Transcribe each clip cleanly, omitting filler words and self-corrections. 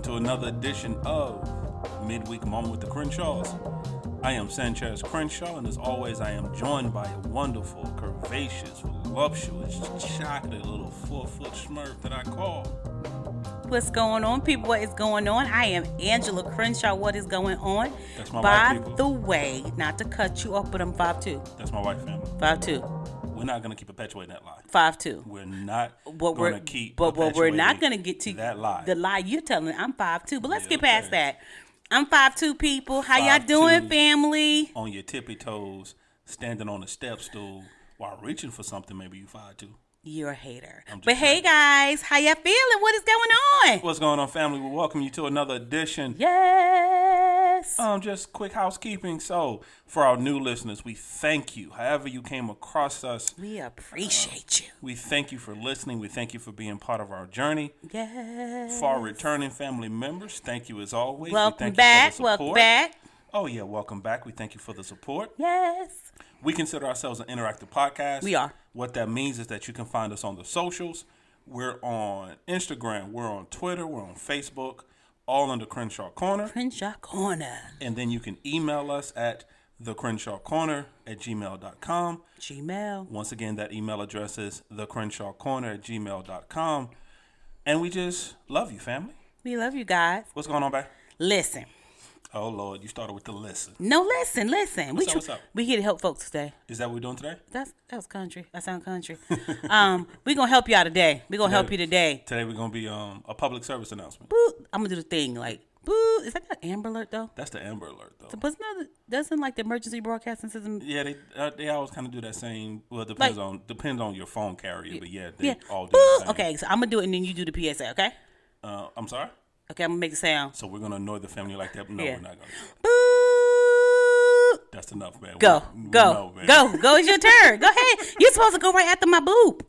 to another edition of Midweek Moment with the Crenshaws. I am Sanchez Crenshaw, and as always, I am joined by a wonderful, curvaceous, voluptuous, chocolate little 4-foot smurf that I call. What's going on, people? What is going on? I am Angela Crenshaw. What is going on? That's my By wife, people. the way, not to cut you off, but I'm 5'2". That's my wife, family. 5'2". We're not going to keep perpetuating that lie. 5'2". We're not going to keep But what we're not going to get to that lie. The lie you're telling. I'm 5'2", but let's Yeah, get past okay. that. I'm 5'2", people. How y'all 5'2", doing, family? On your tippy toes, standing on a step stool while reaching for something. Maybe you 5'2". You're a hater. I'm just But hey, saying. guys, how y'all feeling? What is going on? What's going on, family? We welcome you to another edition. Yes. Just quick housekeeping. So, for our new listeners, we thank you. However you came across us, We appreciate you. we thank you for listening. We thank you for being part of our journey. Yes. For our returning family members, thank you as always. Welcome we thank back. You for the Welcome support. back. Oh, yeah, welcome back. We thank you for the support. Yes. We consider ourselves an interactive podcast. We are. What that means is that you can find us on the socials. We're on Instagram. We're on Twitter. We're on Facebook. All under Crenshaw Corner. Crenshaw Corner. And then you can email us at thecrenshawcorner@gmail.com. Gmail. Once again, that email address is thecrenshawcorner@gmail.com. And we just love you, family. We love you guys. What's going on, babe? Listen. Oh, Lord, you started with the listen. No, listen. What's up? We here to help folks today. Is that what we're doing today? That was country. I sound country. We gonna help you out today. We gonna help you today. Today we're going to be a public service announcement. Boop. I'm gonna do the thing like boop. Is that an Amber Alert though? That's the Amber Alert, though. But doesn't like the emergency broadcasting system? Yeah, they always kind of do that same. Well, it depends on your phone carrier, but yeah, they all do Boop. the same. Okay, so I'm gonna do it and then you do the PSA. Okay. I'm sorry. Okay, I'm gonna make the sound. So we're gonna annoy the family like that? No, Yeah. we're not gonna. Boop. That's enough, man. Go. We know, man. Go. It's your turn. Go ahead. You're supposed to go right after my boop.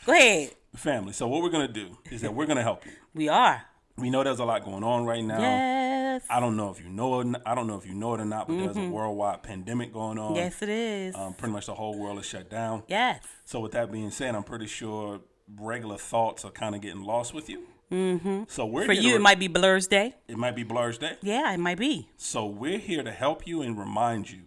Go ahead. Family. So what we're gonna do is that we're gonna help you. We are. We know there's a lot going on right now. Yes. I don't know if you know it. I don't know if you know it or not, but there's a worldwide pandemic going on. Yes, it is. Pretty much the whole world is shut down. Yes. So with that being said, I'm pretty sure regular thoughts are kind of getting lost with you. Mm-hmm. So we're For here you, it might be Blur's Day. it might be Blur's Day. Yeah, it might be. So we're here to help you and remind you.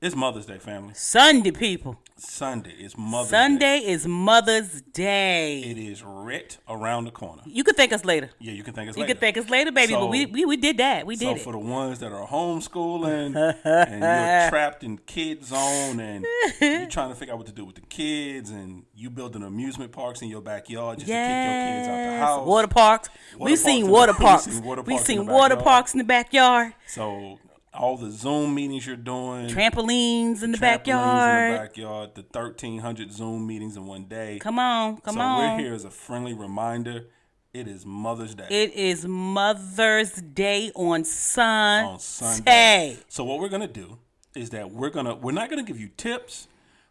It's Mother's Day, family. Sunday, people. Sunday is Mother's Day. Sunday is Mother's Day. It is right around the corner. You can thank us later. Yeah, you can thank us You later. can thank us later, baby. So- but we did that. We So did it. for the ones that are homeschooling and you're trapped in kid zone and you're trying to figure out what to do with the kids and you building amusement parks in your backyard just to kick your kids out the house. Water parks. We've seen water parks. We've seen water parks in the backyard. So all the Zoom meetings you're doing. Trampolines in the trampolines backyard. in the backyard. The 1,300 Zoom meetings in one day. Come on. So we're here as a friendly reminder. It is Mother's Day. It is Mother's Day on Sunday. So what we're gonna do is that we're not gonna give you tips.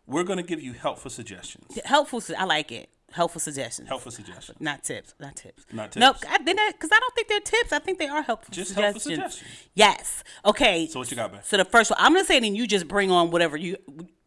We're gonna give you helpful suggestions. I like it. Helpful suggestions. Helpful suggestions. Not tips. Not tips? Nope. Because I don't think they're tips. I think they are helpful Just suggestions. helpful suggestions. Yes. Okay. So what you got, babe? So the first one, I'm gonna say, it and you just bring on whatever I'm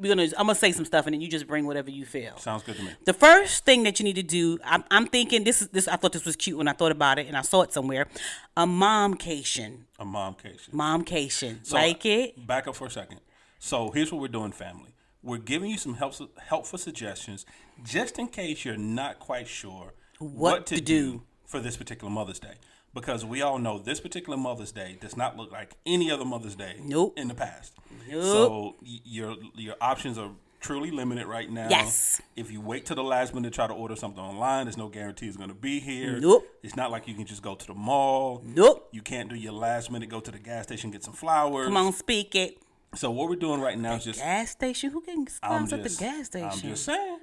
gonna say some stuff, and then you just bring whatever you feel. Sounds good to me. The first thing that you need to do, I'm thinking this. I thought this was cute when I thought about it, and I saw it somewhere. A momcation. A momcation. Momcation. So, like it. Back up for a second. So here's what we're doing, family. We're giving you some helpful suggestions just in case you're not quite sure what to do for this particular Mother's Day. Because we all know this particular Mother's Day does not look like any other Mother's Day in the past. Nope. So your options are truly limited right now. Yes. If you wait till the last minute to try to order something online, there's no guarantee it's going to be here. Nope. It's not like you can just go to the mall. Nope. You can't do your last minute, go to the gas station, get some flowers. Come on, speak it. So what we're doing right now is just Gas station? Who can flowers at the gas station? I'm just saying.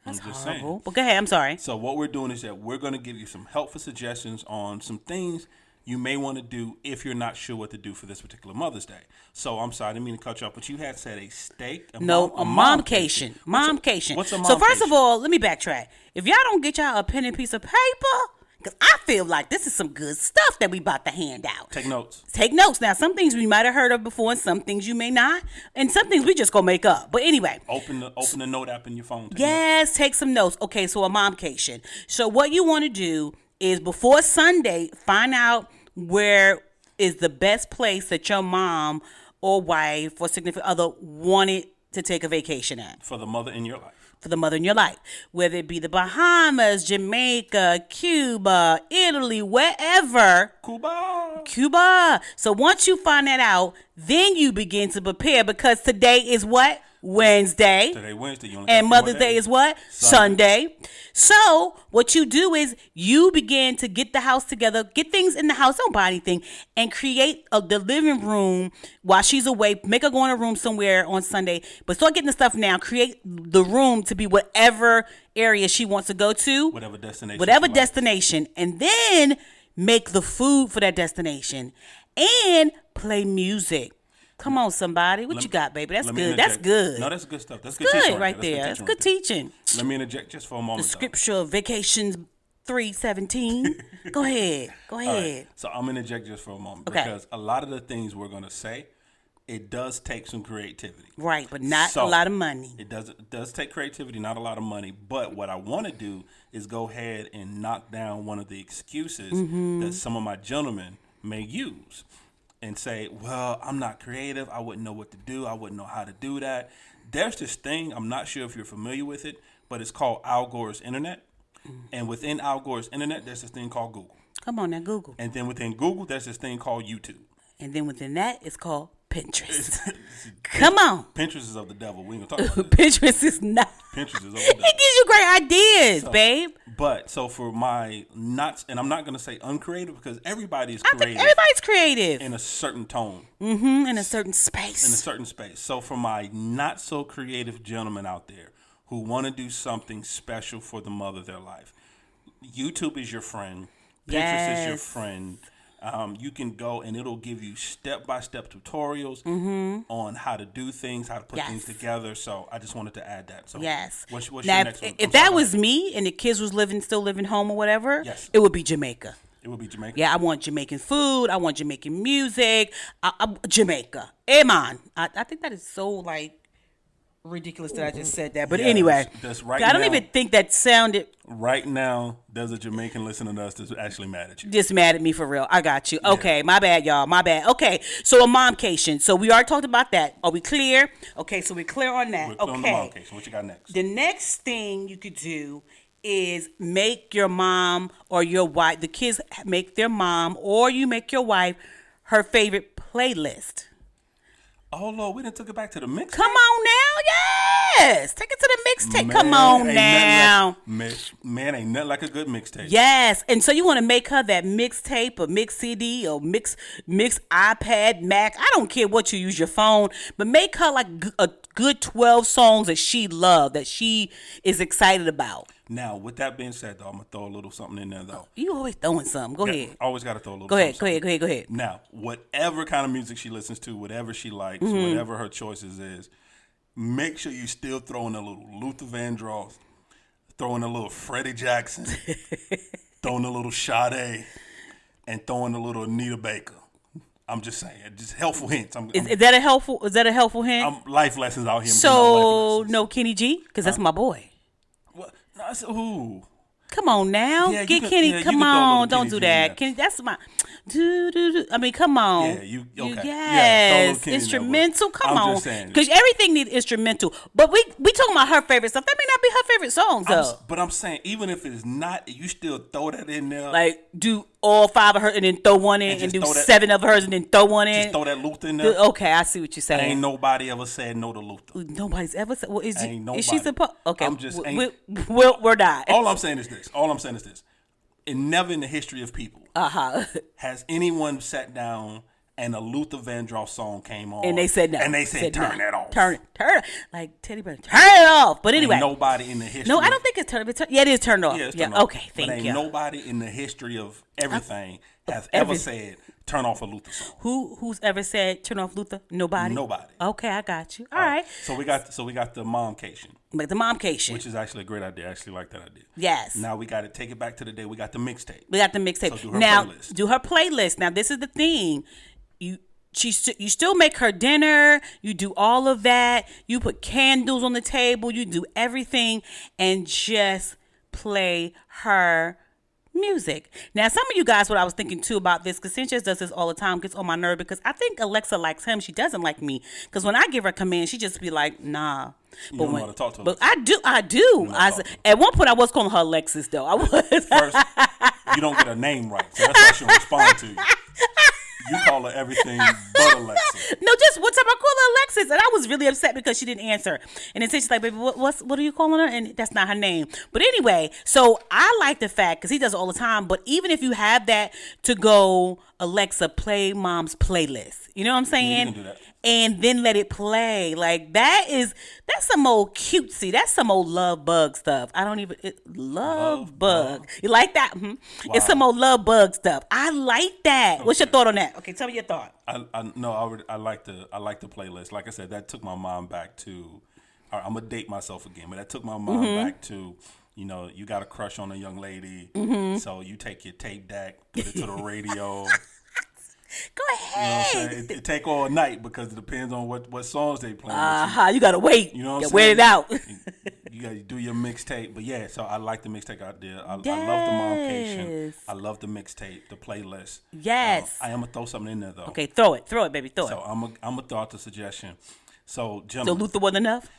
That's I'm just horrible. saying. But go ahead. I'm sorry. So what we're doing is that we're going to give you some helpful suggestions on some things you may want to do if you're not sure what to do for this particular Mother's Day. So I'm sorry, I didn't mean to cut you off, but you had said a steak. A momcation. Momcation. What's a momcation? So first of all, let me backtrack. If y'all don't get y'all a pen and piece of paper, because I feel like this is some good stuff that we about to hand out. Take notes. Take notes. Now, some things we might have heard of before, and some things you may not, and some things we just gonna make up. But anyway, Open the note app in your phone. Take some notes. Okay, so a momcation. So what you want to do is before Sunday, find out where is the best place that your mom or wife or significant other wanted to take a vacation at? For the mother in your life. For the mother in your life, whether it be the Bahamas, Jamaica, Cuba, Italy, wherever. Cuba. So once you find that out, then you begin to prepare, because today is what? Wednesday. Today Wednesday. You only and got 4 Mother's Day days. is what? Sunday. So what you do is you begin to get the house together, get things in the house, don't buy anything, and create the living room while she's away. Make her go in a room somewhere on Sunday, but start getting the stuff now. Create the room to be whatever area she wants to go to. Whatever destination. Whatever destination. And then make the food for that destination and play music. Come on, somebody. What you got, baby? That's good. That's good. No, that's good stuff. That's good teaching right there. That's good teaching. Let me interject just for a moment. The scripture of Vacations 3:17. Go ahead. Right. So I'm going to interject just for a moment. Okay. Because a lot of the things we're going to say, it does take some creativity. Right, but not a lot of money. It does take creativity, not a lot of money. But what I want to do is go ahead and knock down one of the excuses that some of my gentlemen may use. And say, well, I'm not creative. I wouldn't know what to do. I wouldn't know how to do that. There's this thing, I'm not sure if you're familiar with it, but it's called Al Gore's Internet. And within Al Gore's Internet, there's this thing called Google. Come on now, Google. And then within Google, there's this thing called YouTube. And then within that, it's called Pinterest. Come on. Pinterest is of the devil. We ain't gonna talk about Pinterest is not. Pinterest is of the devil. It gives you great ideas, babe. But so for my and I'm not gonna say uncreative, because everybody is creative. Everybody's creative in a certain tone. In a certain space. In a certain space. So for my not so creative gentlemen out there who want to do something special for the mother of their life, YouTube is your friend. Pinterest is your friend. You can go and it'll give you step-by-step tutorials on how to do things, how to put things together. So I just wanted to add that. So what's now, your next one? If that was me and the kids was still living home or whatever, it would be Jamaica. It would be Jamaica? Yeah, I want Jamaican food. I want Jamaican music. Jamaica. Amen. I think that is so, like, ridiculous that I just said that. But anyway, I don't even think that sounded... Right now, there's a Jamaican listening to us that's actually mad at you. Just mad at me for real. I got you. Okay, my bad, y'all. My bad. Okay, so a momcation. So we already talked about that. Are we clear? Okay, so we're clear on that. We're clear on the momcation. What you got next? The next thing you could do is make your mom or your wife, the kids make their mom or you make your wife her favorite playlist. Oh, Lord, we done took it back to the mixtape. Come on now, yes. Take it to the mixtape. Come on now. Man, ain't nothing like a good mixtape. Yes, and so you want to make her that mixtape or mix CD or mix iPad, Mac. I don't care what you use your phone, but make her like a good 12 songs that she loves, that she is excited about. Now, with that being said, though, I'm going to throw a little something in there, though. You always throwing something. Go ahead. Always got to throw a little Go ahead. something. Now, whatever kind of music she listens to, whatever she likes, whatever her choices is, make sure you still throw in a little Luther Vandross, throw in a little Freddie Jackson, throw in a little Sade, and throw in a little Anita Baker. I'm just saying, just helpful hints. Is that a helpful hint? Life lessons out here. So no Kenny G, because that's my boy. What? No, I said, ooh. Come on now, get Kenny. Come on, don't do that. Kenny, that's my. I mean, come on. Yeah, okay. Yes, instrumental. Come on, because everything needs instrumental. But we talking about her favorite stuff. That may not be her favorite songs though. But I'm saying, even if it's not, you still throw that in there. Like do all 5 of her and then throw one in, and do 7 of hers and then throw one in. Just throw that Luther in there. Okay, I see what you're saying. Ain't nobody ever said no to Luther. Nobody's ever said. Well, is she supposed? Okay, I'm just. We're not. All I'm saying is this. And never in the history of people has anyone sat down and a Luther Vandross song came on and they said no. And they said turn that off. Turn like Teddy Bear, turn it off. But anyway, ain't nobody in the history. No, I don't think it's turned off. Yeah, it is turned off. Yeah, it's turned off. Okay, thank you. Ain't nobody in the history of everything has ever said turn off a Luther song. Who's ever said turn off Luther? Nobody. Okay, I got you. All right. So we got the momcation. Like the momcation, which is actually a great idea. I actually like that idea. Yes. Now we got to take it back to the day. We got the mixtape. So do her playlist. Now this is the thing. You still make her dinner. You do all of that. You put candles on the table. You do everything, and just play her Music. Now, some of you guys, what I was thinking too about this, because Sanchez does this all the time, gets on my nerve because I think Alexa likes him. She doesn't like me. Because when I give her command, she just be like, nah. You don't know how to talk to her. But I do. At one point, I was calling her Alexis, though. I was. First, you don't get her name right. So that's why she don't respond to you. You call her everything but Alexa. No, just one time I called her Alexis, and I was really upset because she didn't answer. And then she's like, "Baby, what are you calling her?" And that's not her name. But anyway, so I like the fact because he does it all the time. But even if you have that to go, Alexa, play Mom's playlist. You know what I'm saying? Yeah, you can do that. And then let it play. Like that's some old cutesy. That's some old love bug stuff. I don't even love bug. You like that? Mm-hmm. Wow. It's some old love bug stuff. I like that. Okay. What's your thought on that? Okay, tell me your thought. I like the playlist. Like I said, that took my mind back to. I'm gonna date myself again, but that took my mind back to. You know, you got a crush on a young lady, so you take your tape deck, put it to the radio. Go ahead. You know what I'm saying? It take all night because it depends on what songs they play. You gotta wait. You know what I'm saying? Wait it out. You gotta do your mixtape. But yeah, so I like the mixtape idea. I love the momcation. I love the mixtape, the playlist. Yes. I am gonna throw something in there though. Okay, throw it, baby, throw it. So I'm gonna throw out the suggestion. So gentlemen, so Luther wasn't enough?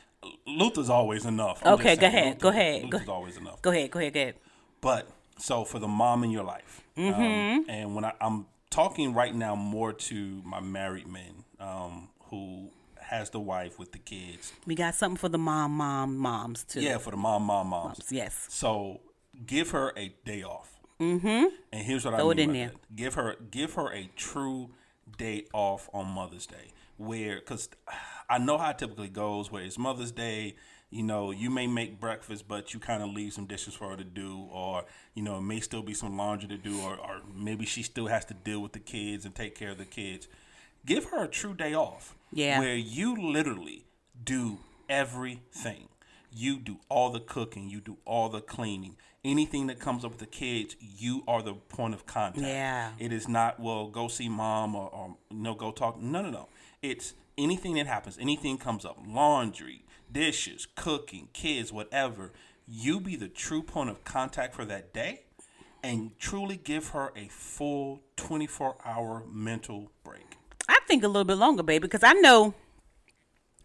Luther's always enough. Okay, go ahead. Luther's always enough. Go ahead. But so for the mom in your life, and when I'm talking right now more to my married men who has the wife with the kids. We got something for the moms too. Yeah, for the moms. Yes. So give her a day off. And here's what I mean by that. Give her a true day off on Mother's Day. Because I know how it typically goes, where it's Mother's Day, you know, you may make breakfast, but you kind of leave some dishes for her to do, or, you know, it may still be some laundry to do, or maybe she still has to deal with the kids and take care of the kids. Give her a true day off. Yeah. Where you literally do everything. You do all the cooking. You do all the cleaning. Anything that comes up with the kids, you are the point of contact. Yeah. It is not, well, go see mom or go talk. No. It's anything that happens, anything comes up, laundry, dishes, cooking, kids, whatever. You be the true point of contact for that day and truly give her a full 24-hour mental break. I think a little bit longer, baby, because I know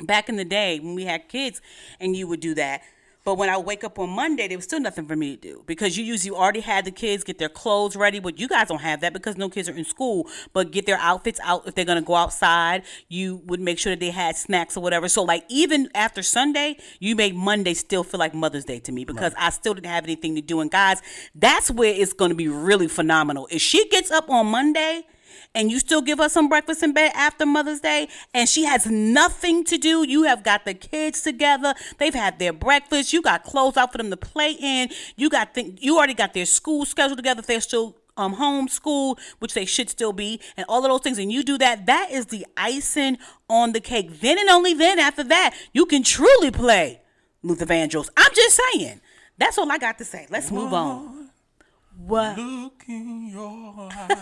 back in the day when we had kids and you would do that. But when I wake up on Monday, there was still nothing for me to do because you usually already had the kids get their clothes ready. But you guys don't have that because no kids are in school. But get their outfits out if they're going to go outside. You would make sure that they had snacks or whatever. So like even after Sunday, you made Monday still feel like Mother's Day to me because I still didn't have anything to do. And guys, that's where it's going to be really phenomenal. If she gets up on Monday and you still give her some breakfast in bed after Mother's Day, and she has nothing to do, you have got the kids together, they've had their breakfast, you got clothes out for them to play in, you already got their school scheduled together if they're still homeschooled, which they should still be, and all of those things, and you do that, that is the icing on the cake. Then and only then, after that, you can truly play Luther Vandross. I'm just saying. That's all I got to say. Let's move on. What? Look in your eyes.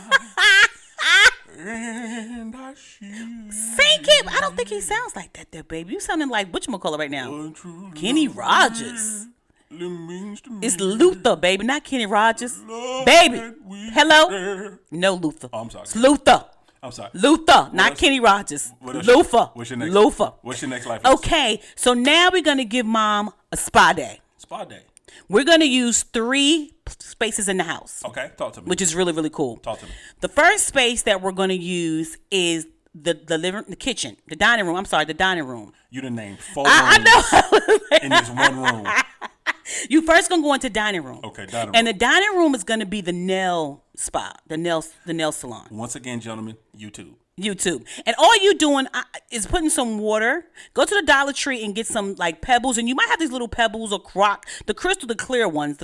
And I Sing him. I don't think he sounds like that there, baby. You sounding like whatchamacallit right now. Kenny Rogers. It's Luther, baby, not Kenny Rogers. Baby. Hello? No, Luther. Oh, I'm sorry. It's Luther. I'm sorry. Luther, not Kenny Rogers. Luther. What's your next? Luther. What's your next life? Okay, so now we're going to give Mom a spa day. Spa day. We're going to use 3 spaces in the house. Okay, talk to me. Which is really, really cool. Talk to me. The first space that we're going to use is the kitchen, the dining room. You done named 4 rooms I know. In this one room. You first going to go into dining room. Okay, dining room. And the dining room is going to be the nail spa, the nail salon. Once again, gentlemen, YouTube. And all you doing is putting some water. Go to the Dollar Tree and get some like pebbles. And you might have these little pebbles or the clear ones.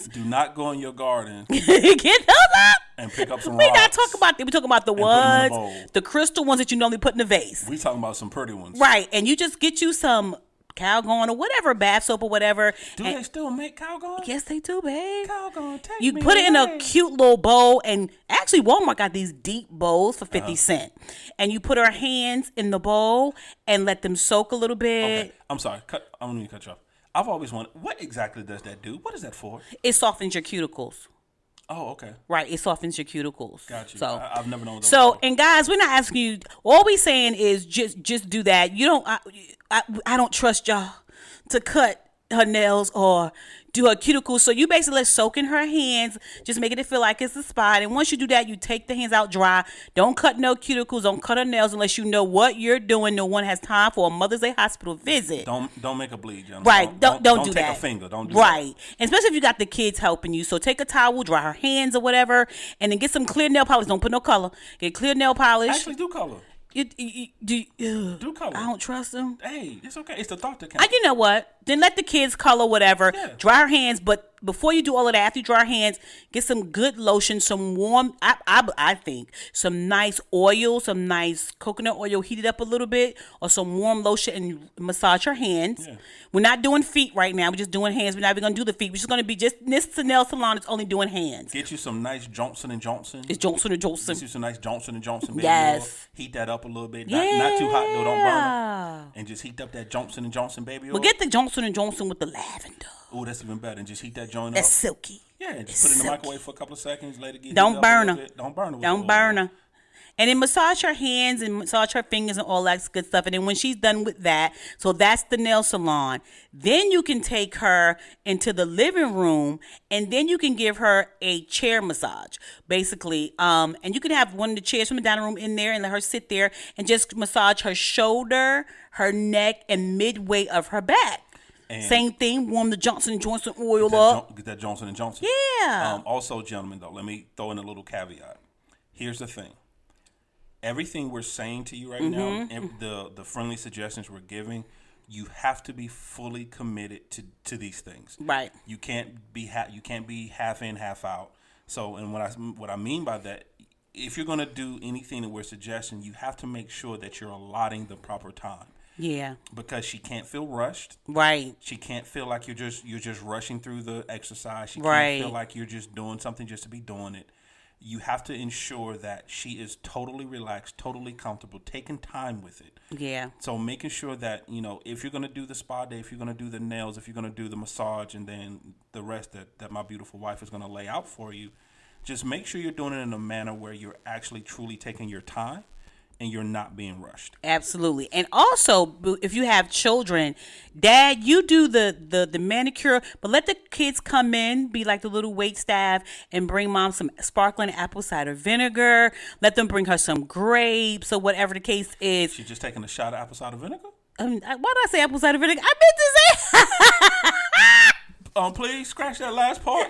Do not go in your garden. Get those up. And pick up some We rocks. not talking about that. We talking about the ones, the crystal ones that you normally put in the vase. We talking about some pretty ones. Right. And you just get you some Calgon or whatever, bath soap or whatever. Do they still make Calgon? Yes, they do, babe. Calgon, take You me put it in away. a cute little bowl, and actually Walmart got these deep bowls for 50 cents. And you put her hands in the bowl and let them soak a little bit. Okay. I'm sorry. I don't need to cut you off. I've always wondered, what exactly does that do? What is that for? It softens your cuticles. Oh, okay. Right, it softens your cuticles. Got you. So I've never known those. So, and guys, we're not asking you. All we saying is just do that. You don't. I don't trust y'all to cut her nails or do her cuticles. So you basically let soak in her hands, just making it feel like it's a spot. And once you do that, you take the hands out dry. Don't cut no cuticles. Don't cut her nails unless you know what you're doing. No one has time for a Mother's Day hospital visit. Don't make her bleed, John. Right. Don't do take that. a finger. Don't do right. that. And especially if you got the kids helping you. So take a towel, dry her hands or whatever, and then get some clear nail polish. Don't put no color. Get clear nail polish. Actually, do color. Do color. I don't trust them. Hey, it's okay. It's the thought that counts. You know what? Then let the kids color whatever. Yeah. Dry her hands, but before you do all of that, after you dry her hands, get some good lotion, some warm. I think some nice oil, some nice coconut oil, heat it up a little bit, or some warm lotion, and massage her hands. Yeah. We're not doing feet right now. We're just doing hands. We're not even gonna do the feet. We're just gonna be this nail salon is only doing hands. Get you some nice Johnson & Johnson. It's Johnson & Johnson. Get you some nice Johnson & Johnson baby yes. oil. Heat that up a little bit. Yeah. Not too hot though. Don't burn it. And just heat up that Johnson & Johnson baby oil. Well, get the Johnson & Johnson with the lavender. Oh, that's even better. And just heat that joint that's up. Silky. Yeah, and just put it in the microwave for a couple of seconds. Let it get Don't burn her. Don't burn her. Don't burn her. And then massage her hands and massage her fingers and all that good stuff. And then when she's done with that, so that's the nail salon. Then you can take her into the living room, and then you can give her a chair massage, basically. And you can have one of the chairs from the dining room in there and let her sit there and just massage her shoulder, her neck, and midway of her back. And same thing, warm the Johnson & Johnson oil up. Get that Johnson & Johnson. Yeah. Also, gentlemen, though, let me throw in a little caveat. Here's the thing. Everything we're saying to you right now, the friendly suggestions we're giving, you have to be fully committed to these things. Right. You can't be half in, half out. So, and what I mean by that, if you're going to do anything that we're suggesting, you have to make sure that you're allotting the proper time. Yeah. Because she can't feel rushed. Right. She can't feel like you're just rushing through the exercise. She right. can't feel like you're just doing something just to be doing it. You have to ensure that she is totally relaxed, totally comfortable, taking time with it. Yeah. So making sure that, if you're going to do the spa day, if you're going to do the nails, if you're going to do the massage, and then the rest that my beautiful wife is going to lay out for you, just make sure you're doing it in a manner where you're actually truly taking your time and you're not being rushed. Absolutely. And also, if you have children, Dad, you do the manicure, but let the kids come in, be like the little wait staff, and bring Mom some sparkling apple cider vinegar. Let them bring her some grapes or whatever the case is. She's just taking a shot of apple cider vinegar? Why did I say apple cider vinegar? I meant to say... Please scratch that last part.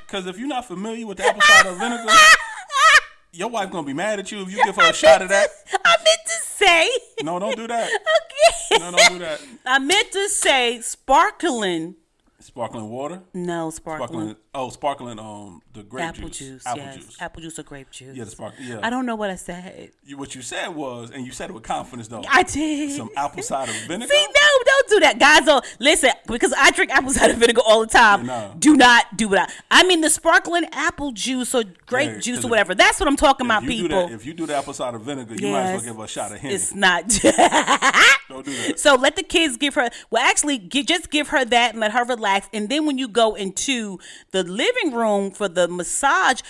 Because if you're not familiar with the apple cider vinegar... Your wife gonna be mad at you if you give her a shot of that. I meant to say. No, don't do that. Okay. No, don't do that. I meant to say sparkling. Sparkling water? No, sparkling. Sparkling. The grape apple juice. Apple juice. Apple juice or grape juice. Yeah, the sparkling. Yeah. I don't know what I said. What you said was, and you said it with confidence though. I did. Some apple cider vinegar. See, no, don't do that, guys. Don't listen because I drink apple cider vinegar all the time. No. Do not do that. I mean the sparkling apple juice or grape juice or whatever. That's what I'm talking about, people. If you do the apple cider vinegar, you might as well give her a shot of Henny. It's not. Don't do that. So let the kids give her. Well, actually, just give her that and let her relax. And then when you go into the living room for the massage,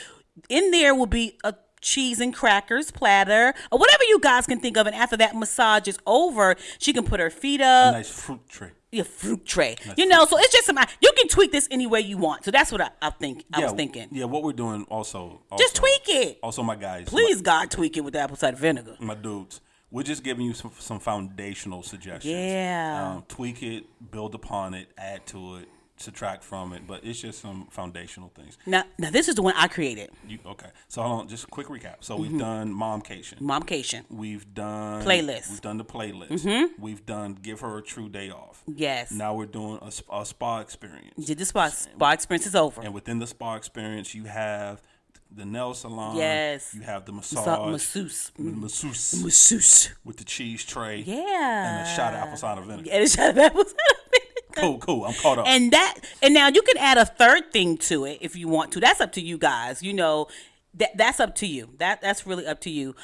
in there will be a cheese and crackers platter or whatever you guys can think of. And after that massage is over, she can put her feet up. A nice fruit tray. Yeah, fruit tray. Nice so it's just you can tweak this any way you want. So that's what I was thinking. Yeah, what we're doing also just tweak it. Also, my guys. Please, God, tweak it with the apple cider vinegar. My dudes. We're just giving you some foundational suggestions. Yeah. Tweak it, build upon it, add to it, subtract from it, but it's just some foundational things. Now this is the one I created. Okay. So hold on, just a quick recap. So we've done Momcation. We've done playlist. We've done the playlist. We've done give her a true day off. Yes. Now we're doing a spa experience. Did the spa experience is over. And within the spa experience, you have the nail salon. Yes. You have the massage. Masseuse. With the cheese tray. Yeah. And a shot of apple cider vinegar. And a shot of apple cider vinegar. Cool. I'm caught up. And now you can add a third thing to it if you want to. That's up to you guys. That's up to you. That's really up to you.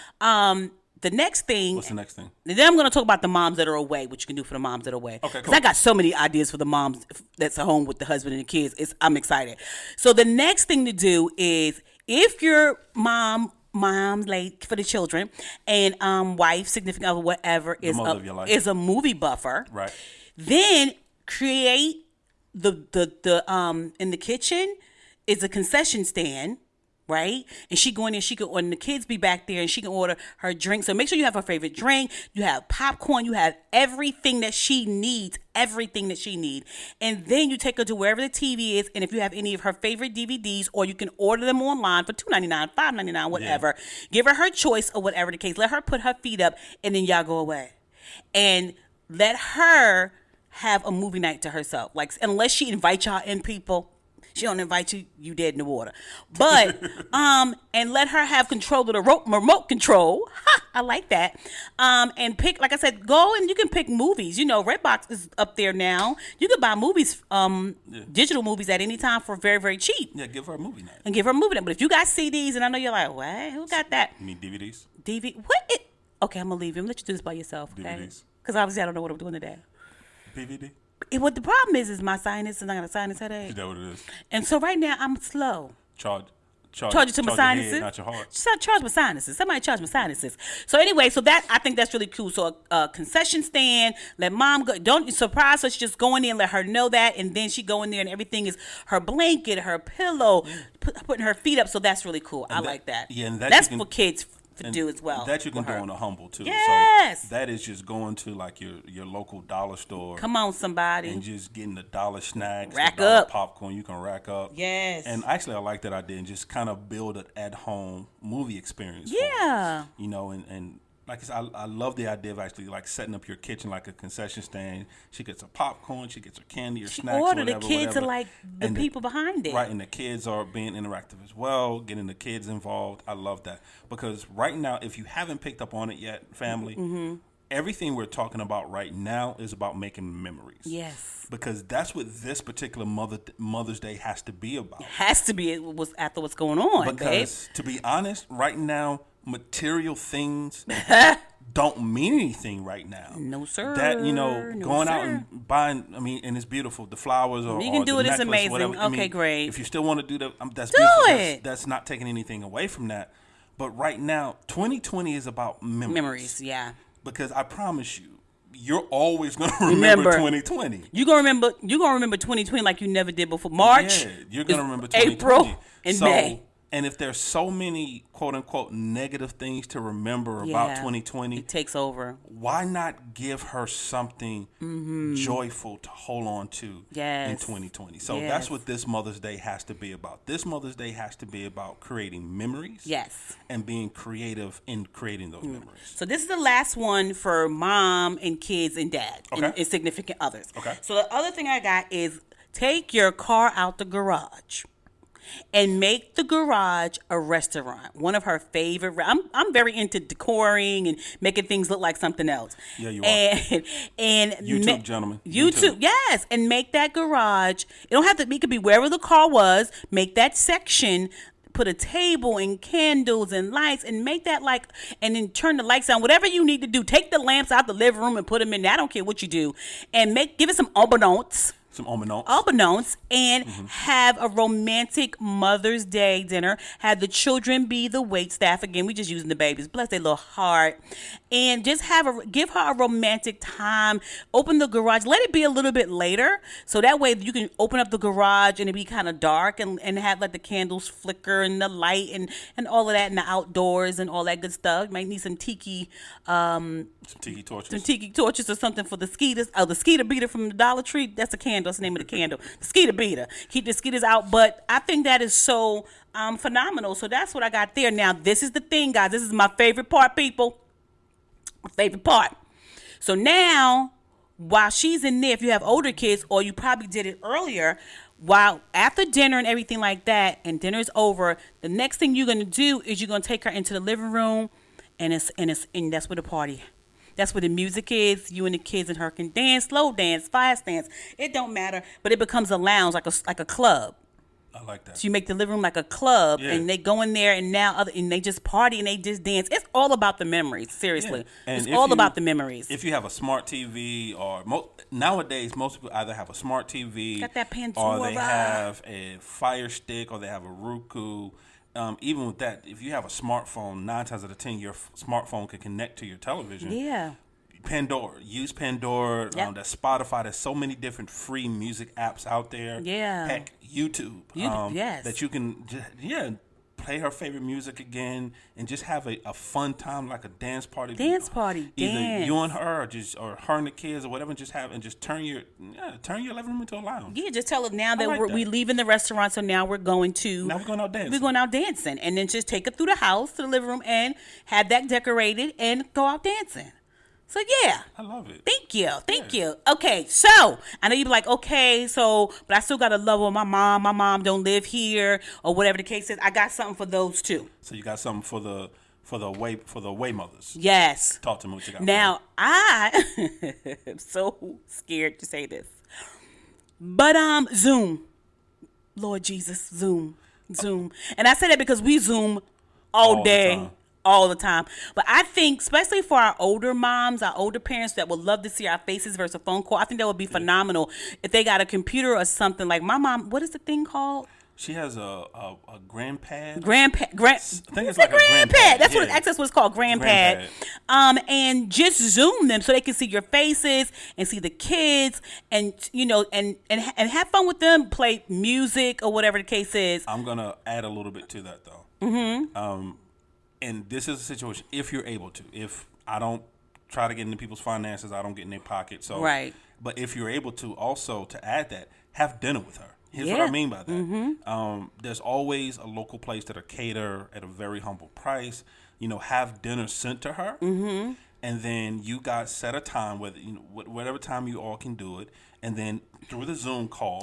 The next thing. What's the next thing? And then I'm going to talk about the moms that are away, what you can do for the moms that are away. Okay, Because cool. I got so many ideas for the moms that's at home with the husband and the kids. I'm excited. So the next thing to do is if your mom's late for the children and wife, significant other, whatever, is a movie buffer, Right. then create the in the kitchen is a concession stand, right? And she go in there, she can order, and the kids be back there, and she can order her drink. So make sure you have her favorite drink, you have popcorn, you have everything that she needs, and then you take her to wherever the TV is, and if you have any of her favorite DVDs, or you can order them online for $2.99, $5.99, whatever. Yeah. Give her choice or whatever the case. Let her put her feet up, and then y'all go away, and let her have a movie night to herself. Like, unless she invite y'all in, people, she don't invite you, you dead in the water. But and let her have control of the remote control. Ha, I like that. And pick, like I said, go and you can pick movies. You know, Redbox is up there now. You can buy movies, digital movies at any time for very, very cheap. Yeah, give her a movie night. And give her a movie night. But if you got CDs, and I know you're like, what? Who got that? You need DVDs? What? Okay, I'm gonna leave you. I'm gonna let you do this by yourself. Okay? DVDs. Because obviously I don't know what I'm doing today. DVD? What the problem is my sinus, and I got a sinus headache. Is that what it is? And so right now I'm slow. Charge it to my sinuses. Head, not your heart. Charge my sinuses. Somebody charge my sinuses. So anyway, so that, I think that's really cool. So a concession stand, let mom go. Don't surprise her. She just go in there and let her know that, and then she go in there and everything is her blanket, her pillow, putting her feet up. So that's really cool. I like that. Yeah, and that's for kids to do as well. That you can do on a humble too. Yes. So that is just going to like your local dollar store. Come on, somebody. And just getting the dollar snacks, rack the dollar up popcorn you can rack up. Yes. And actually, I like that idea and just kind of build an at-home movie experience. Yeah. You know, and like I said, I love the idea of actually like setting up your kitchen like a concession stand. She gets her popcorn, she gets her candy or snacks. Order or whatever, the kids whatever. are like the people behind it. Right, and the kids are being interactive as well, getting the kids involved. I love that. Because right now, if you haven't picked up on it yet, family, everything we're talking about right now is about making memories. Yes. Because that's what this particular Mother's Day has to be about. It has to be. It was after what's going on, because to be honest, right now, material things don't mean anything right now. No, sir. That, going out and buying, and it's beautiful. The flowers or you can do the it. It's necklace, amazing. whatever. Okay, great. If you still want to do that, that's do beautiful. it. That's not taking anything away from that. But right now, 2020 is about memories. Memories, yeah. Because I promise you, you're always going to remember 2020. You're going to remember 2020 like you never did before. March. Yeah, you're going to remember 2020. April and May. And if there's so many quote unquote negative things to remember about 2020, it takes over. Why not give her something joyful to hold on to in 2020? So that's what this Mother's Day has to be about. This Mother's Day has to be about creating memories. Yes. And being creative in creating those memories. So this is the last one for mom and kids and dad and significant others. Okay. So the other thing I got is take your car out the garage and make the garage a restaurant. One of her favorite. I'm very into decoring and making things look like something else. Yeah, you are. And YouTube, gentlemen. YouTube, yes. And make that garage. It don't have to be. It could be wherever the car was. Make that section. Put a table and candles and lights and make that and then turn the lights on. Whatever you need to do. Take the lamps out the living room and put them in there. I don't care what you do. And give it some ambiance. Some ambiance. And have a romantic Mother's Day dinner. Have the children be the wait staff. Again, we just using the babies. Bless their little heart. And just give her a romantic time. Open the garage. Let it be a little bit later. So that way you can open up the garage and it be kind of dark and have the candles flicker and the light and all of that in the outdoors and all that good stuff. You might need some tiki. Some tiki torches. Some tiki torches or something for the skeeters. Oh, the skeeter beater from the Dollar Tree. That's a candle. That's the name of the candle. The skeeter beater. Keep the skeeters out. But I think that is so phenomenal. So that's what I got there. Now, this is the thing, guys. This is my favorite part, people. My favorite part. So now, while she's in there, if you have older kids, or you probably did it earlier, while after dinner and everything like that, and dinner's over, the next thing you're going to do is you're going to take her into the living room, and that's where the party. That's where the music is. You and the kids and her can dance, slow dance, fast dance. It don't matter, but it becomes a lounge, like a club. I like that. So you make the living room like a club, Yeah. and they go in there, and and they just party and they just dance. It's all about the memories. Seriously, Yeah. And it's all about the memories. If you have a smart TV, or nowadays most people either have a smart TV, Got that Pandora. or they have a Fire Stick, or they have a Roku. Even with that, if you have a smartphone, 9 times out of 10, your smartphone can connect to your television. Yeah. Pandora. Use Pandora. Yep. There's Spotify. There's so many different free music apps out there. Yeah. Heck, YouTube. Yes. That you can, play her favorite music again and just have a fun time, like a dance party. Dance party. Either Dance. you and her, or her and the kids, or whatever, and just turn your living room into a lounge. Yeah, just tell her now that like we that. leaving the restaurant, so now we're going to. Now we're going out dancing. We're going out dancing, and then just take her through the house to the living room and have that decorated and go out dancing. So yeah, I love it. Thank you. Okay, so I know you be like, okay, so but I still gotta love on my mom. My mom don't live here, or whatever the case is. I got something for those too. So you got something for the way mothers. Yes. Talk to me what you got. Now I am so scared to say this, but Zoom, Lord Jesus, Zoom, and I say that because we Zoom all the day. time. All the time. But I think, especially for our older moms, our older parents that would love to see our faces versus a phone call, I think that would be phenomenal if they got a computer or something. Like my mom, what is the thing called? She has a grandpad. I think it's like a grandpad. That's what Yeah. that's what's called, grandpad. And just Zoom them so they can see your faces and see the kids, and and have fun with them. Play music or whatever the case is. I'm gonna add a little bit to that though. And this is a situation, if you're able to. If I don't try to get into people's finances, I don't get in their pocket. So Right. But if you're able to, also to add that, have dinner with her. Here's what Yeah. I mean by that. There's always a local place that'll cater at a very humble price. Have dinner sent to her, and then you guys set a time, whatever time you all can do it, and then through the Zoom call,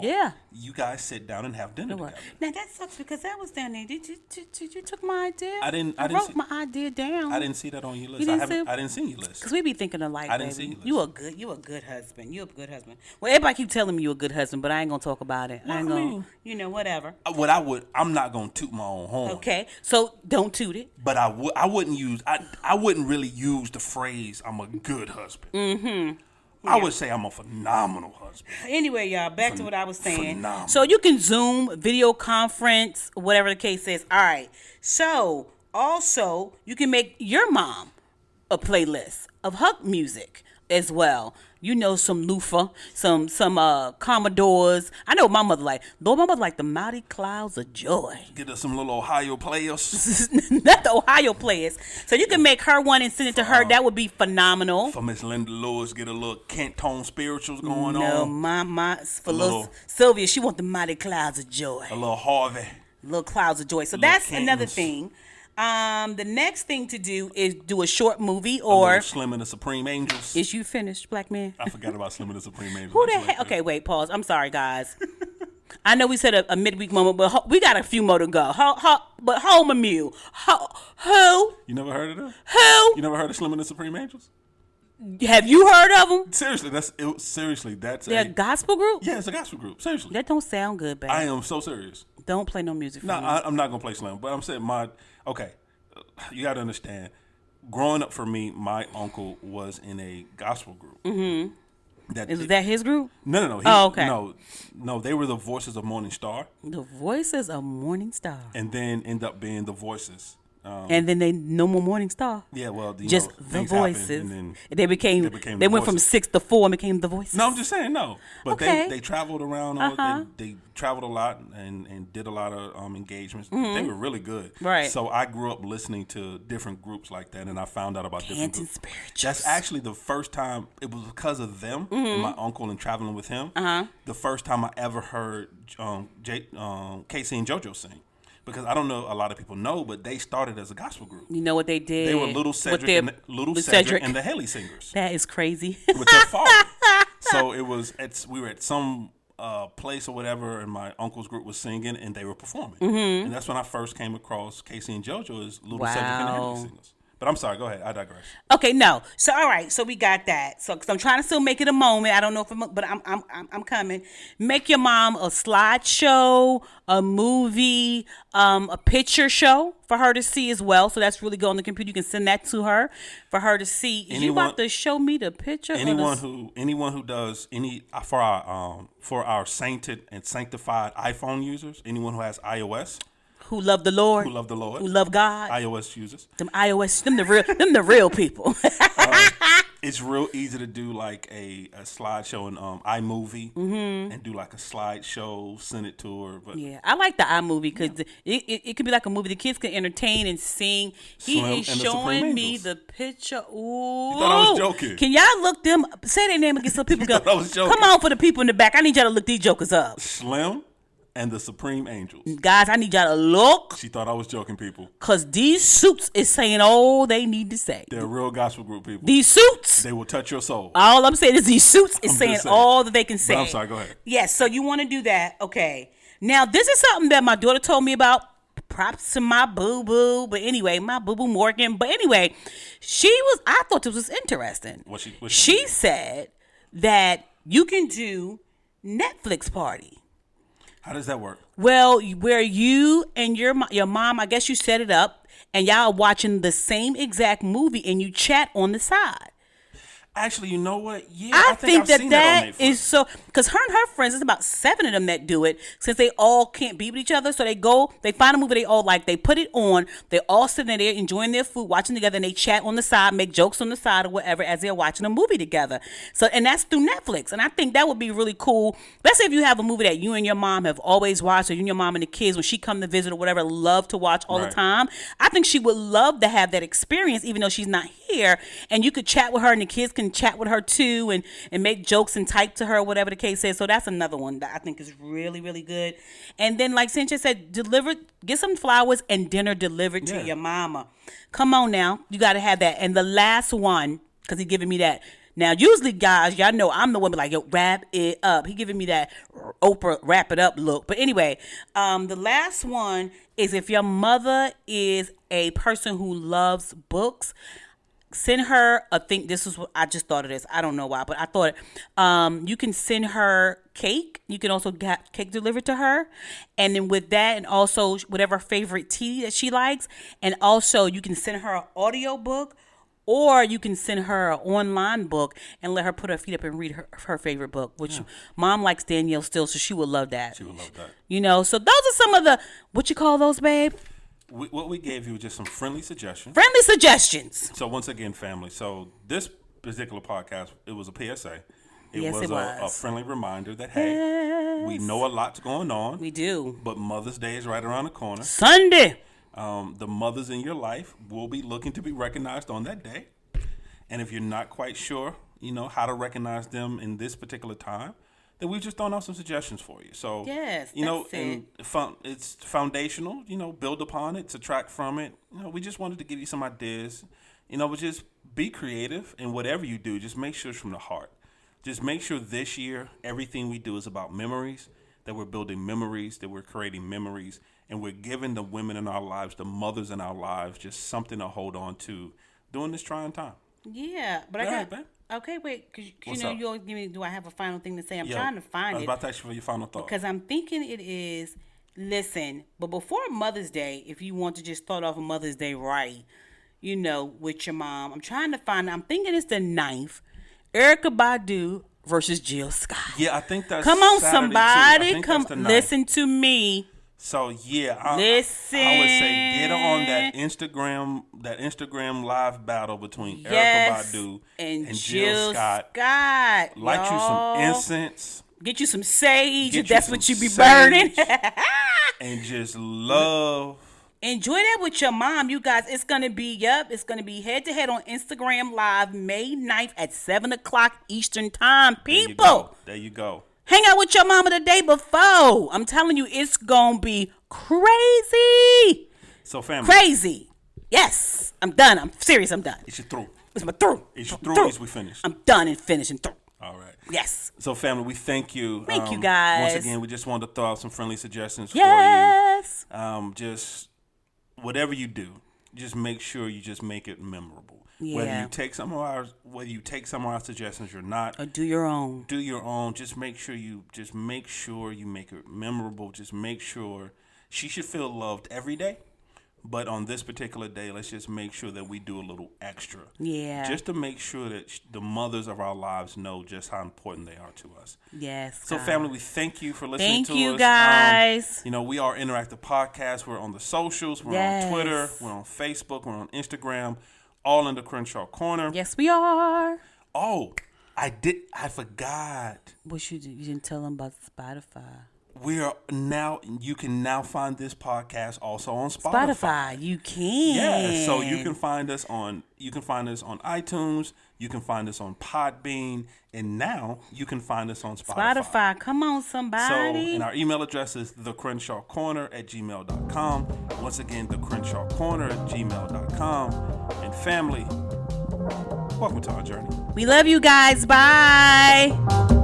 you guys sit down and have dinner together. Now that sucks because that was down there. Did you took my idea? I didn't wrote see- my idea down. I didn't see that on your list. You didn't see- I didn't see your list. Cause we be thinking alike, I didn't baby. see your list. You a good husband. You a good husband. Well, everybody keep telling me you a good husband, but I ain't gonna talk about it. I ain't gonna, whatever. I'm not gonna toot my own horn. Okay, so don't toot it. But I wouldn't really use the phrase "I'm a good husband." Mm-hmm. I would say I'm a phenomenal husband. Anyway, y'all, back to what I was saying. Phenomenal. So you can Zoom, video conference, whatever the case is. All right. So also you can make your mom a playlist of her music as well. Some loofah, some Commodores. I know what my mother like. Lord, my mother like the Mighty Clouds of Joy. Get us some little Ohio players. Not the Ohio players. So you can make her one and send it to her. That would be phenomenal. For Miss Linda Lewis, get a little Kent Tone spirituals going No, on. for little Sylvia, she want the Mighty Clouds of Joy. A little Harvey. Little Clouds of Joy. So Little that's another Cantons. thing. The next thing to do is do a short movie A or little Slim and the Supreme Angels. is you finished, black man? I forgot about Slim and the Supreme Angels. Who the That's heck? like Okay, wait, pause. I'm sorry, guys. I know we said a midweek moment, but we got a few more to go. But Home and Mew. Who? You never heard of them? Who? You never heard of Slim and the Supreme Angels? Have you heard of them? Seriously, that's They're a gospel group? Yeah, it's a gospel group. Seriously. That don't sound good, babe. I am so serious. Don't play no music for No, me. I'm not gonna play Slim, but I'm saying okay. You got to understand. Growing up for me, my uncle was in a gospel group. Mm-hmm. Is that his group? No. Okay. No. They were the Voices of Morning Star, The Voices of Morning Star. and then end up being the Voices. And then they no more Morning Star. Yeah, well, Just the things happened, Voices. and then They became the they went from Voices. 6 to 4 and became the Voices. No, I'm just saying no. But Okay. they traveled around. They traveled a lot and did a lot of engagements. They were really good. Right. So I grew up listening to different groups like that, and I found out about different Canton groups. Spirituals. That's actually the first time. It was because of them and my uncle and traveling with him. The first time I ever heard Casey and JoJo sing. Because I don't know, a lot of people know, but they started as a gospel group. You know what they did? They were Little Cedric, with Cedric. and the Haley Singers That is crazy. with their father. So we were at some place or whatever, and my uncle's group was singing, and they were performing. And that's when I first came across Casey and JoJo as Little Cedric and the Haley Singers. But I'm sorry. Go ahead. I digress. Okay, no. So all right, so we got that. So, cause I'm trying to still make it a moment. I don't know if but I'm coming. Make your mom a slideshow, a movie, a picture show for her to see as well. So that's really good on the computer. You can send that to her for her to see. Is you about to show me the picture? Anyone who does any for our sainted and sanctified iPhone users, anyone who has iOS. Who love the Lord. Who love the Lord. Who love God. iOS users. Them the real people. It's real easy to do like a slideshow in iMovie and do like a slideshow, send it to her. But yeah, I like the iMovie because it could be like a movie. The kids can entertain and sing. He is showing me the picture. Ooh. You thought I was joking. Can y'all look them? Say their name again so people go. I was joking. Come on for the people in the back. I need y'all to look these jokers up. Slim and the Supreme Angels. Guys, I need y'all to look. She thought I was joking, people. Because these suits is saying all they need to say. They're a real gospel group, people. These suits. They will touch your soul. All I'm saying is these suits is saying all that they can say. But I'm sorry, go ahead. Yes, so you want to do that. Okay. Now, this is something that my daughter told me about. Props to my boo-boo. But anyway, my boo-boo Morgan. But anyway, I thought this was interesting. What she said that you can do Netflix party. How does that work? Well, where you and your mom, I guess you set it up, and y'all are watching the same exact movie, and you chat on the side. Actually, you know what? Yeah, I think I've seen that on is so, because her and her friends, there's about 7 of them that do it, since they all can't be with each other. So they find a movie they all like, they put it on, they all sitting there enjoying their food, watching together, and they chat on the side, make jokes on the side or whatever as they're watching a movie together. So, and that's through Netflix. And I think that would be really cool. Let's say if you have a movie that you and your mom have always watched, or you and your mom and the kids, when she come to visit or whatever, love to watch all the time. I think she would love to have that experience, even though she's not here. And you could chat with her, and the kids can chat with her too, and make jokes and type to her, whatever the case is. So that's another one that I think is really, really good. And then, like Cynthia said, get some flowers and dinner delivered to your mama. Come on now, you got to have that. And the last one, because he's giving me that. Now, usually, guys, y'all know I'm the one like, yo, wrap it up. He giving me that Oprah wrap it up look. But anyway, the last one is if your mother is a person who loves books, send her I think this is what I just thought of this. I don't know why, but I thought you can send her cake. You can also get cake delivered to her. And then with that, and also whatever favorite tea that she likes. And also you can send her an audio book, or you can send her an online book and let her put her feet up and read her favorite book, which mom likes Danielle Steele, so she would love that. She would love that. You know, so those are some of the, what you call those, babe? What we gave you was just some friendly suggestions. Friendly suggestions. So once again, family. So this particular podcast, it was a PSA. It was a friendly reminder that, hey, we know a lot's going on. We do. But Mother's Day is right around the corner. Sunday. The mothers in your life will be looking to be recognized on that day. And if you're not quite sure, how to recognize them in this particular time, then we've just thrown out some suggestions for you. So, yes, it's foundational, build upon it, subtract from it. We just wanted to give you some ideas. But just be creative in whatever you do. Just make sure it's from the heart. Just make sure this year, everything we do is about memories, that we're building memories, that we're creating memories, and we're giving the women in our lives, the mothers in our lives, just something to hold on to during this trying time. Yeah, but okay, wait, because you always give me, do I have a final thing to say? I'm trying to find it. I was about to ask you for your final thought. Because I'm thinking it is, listen, but before Mother's Day, if you want to just start off a Mother's Day right, with your mom, I'm thinking it's the 9th, Erykah Badu versus Jill Scott. Yeah, I think that's Come on, Saturday somebody, come listen to me. So I would say get on that Instagram live battle between Erykah Badu and Jill Scott. Light you some incense. Get you some sage if that's what you be burning. And just love. Enjoy that with your mom, you guys. It's gonna be head to head on Instagram Live May 9th at 7:00 Eastern Time. People, there you go. Hang out with your mama the day before. I'm telling you, it's gonna be crazy. So, family. Crazy. Yes. I'm done. I'm serious. I'm done. It's your through. It's my through. It's your through. Is we finished. I'm done and finished and through. All right. Yes. So, family, we thank you. Thank you, guys. Once again, we just wanted to throw out some friendly suggestions for you. Yes. Just whatever you do, just make sure you just make it memorable. Yeah. Whether you take some of our suggestions or not, Or do your own. do your own. Just make sure you make it memorable. Just make sure she should feel loved every day. But on this particular day, let's just make sure that we do a little extra. Yeah. Just to make sure that the mothers of our lives know just how important they are to us. Yes. So, God. family, we thank you for listening to us. Thank you, guys. We are Interactive Podcast. We're on the socials. We're on Twitter. We're on Facebook. We're on Instagram. All in the Crenshaw Corner. Yes, we are. Oh, I forgot. What you didn't tell them about Spotify. You can now find this podcast also on Spotify. You can. Yeah, so you can find us on iTunes, you can find us on Podbean, and now you can find us on Spotify. Come on, somebody. So, and our email address is thecrenshawcorner@gmail.com. Once again, thecrenshawcorner@gmail.com. And family, welcome to our journey. We love you guys. Bye.